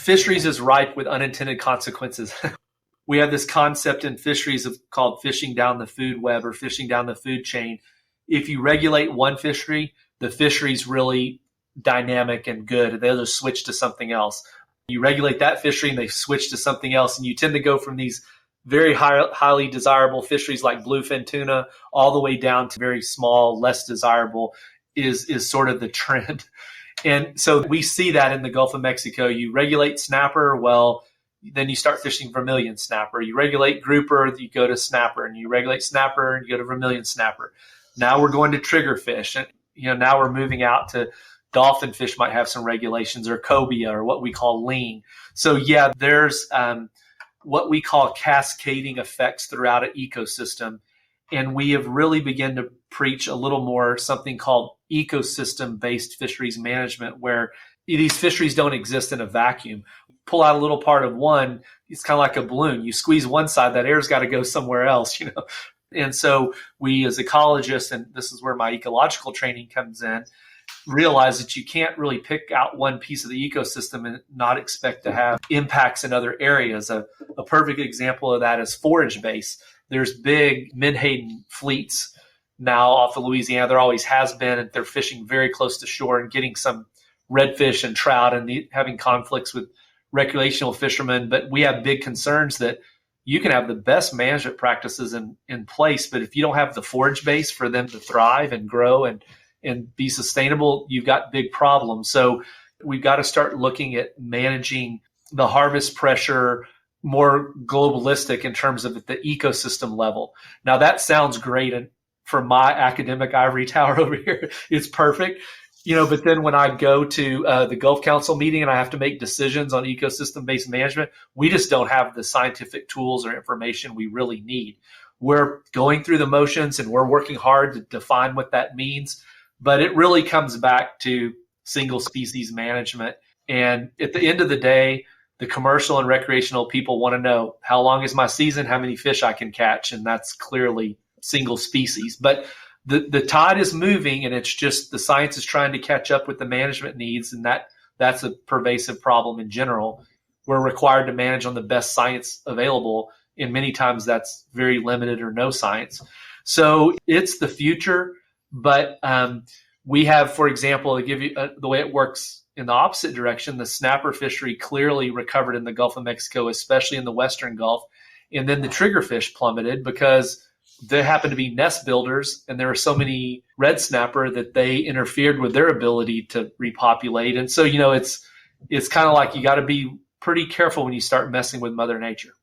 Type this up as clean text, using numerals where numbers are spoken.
fisheries is ripe with unintended consequences. We have this concept in fisheries called fishing down the food web or fishing down the food chain. If you regulate one fishery, the fishery's really dynamic and good. They'll just switch to something else. You regulate that fishery and they switch to something else. And you tend to go from these very highly desirable fisheries like bluefin tuna all the way down to very small, less desirable is sort of the trend. And so we see that in the Gulf of Mexico. You regulate snapper, well, then you start fishing vermilion snapper. You regulate grouper, you go to snapper, and you regulate snapper, and you go to vermilion snapper. Now we're going to triggerfish, and now we're moving out to dolphin fish might have some regulations, or cobia, or what we call Ling. So yeah, there's what we call cascading effects throughout an ecosystem, and we have really begun to preach a little more something called ecosystem-based fisheries management, where these fisheries don't exist in a vacuum. Pull out a little part of one, it's kind of like a balloon. You squeeze one side, that air's got to go somewhere else, And so we as ecologists, and this is where my ecological training comes in, realize that you can't really pick out one piece of the ecosystem and not expect to have impacts in other areas. A perfect example of that is forage base. There's big Menhaden fleets now off of Louisiana. There always has been, and they're fishing very close to shore and getting some redfish and trout and having conflicts with recreational fishermen. But we have big concerns that you can have the best management practices in place, but if you don't have the forage base for them to thrive and grow and be sustainable, you've got big problems. So we've got to start looking at managing the harvest pressure more globalistic in terms of at the ecosystem level. Now that sounds great, and for my academic ivory tower over here, it's perfect. But then when I go to the Gulf Council meeting and I have to make decisions on ecosystem-based management, we just don't have the scientific tools or information we really need. We're going through the motions and we're working hard to define what that means, but it really comes back to single species management. And at the end of the day, the commercial and recreational people want to know, how long is my season, how many fish I can catch, and that's clearly single species. But the tide is moving, and it's just the science is trying to catch up with the management needs, and that's a pervasive problem in general. We're required to manage on the best science available, and many times that's very limited or no science. So it's the future, but we have, for example, to give you the way it works in the opposite direction, the snapper fishery clearly recovered in the Gulf of Mexico, especially in the Western Gulf, and then the triggerfish plummeted because they happen to be nest builders, and there are so many red snapper that they interfered with their ability to repopulate. And so, it's kind of like you got to be pretty careful when you start messing with Mother Nature.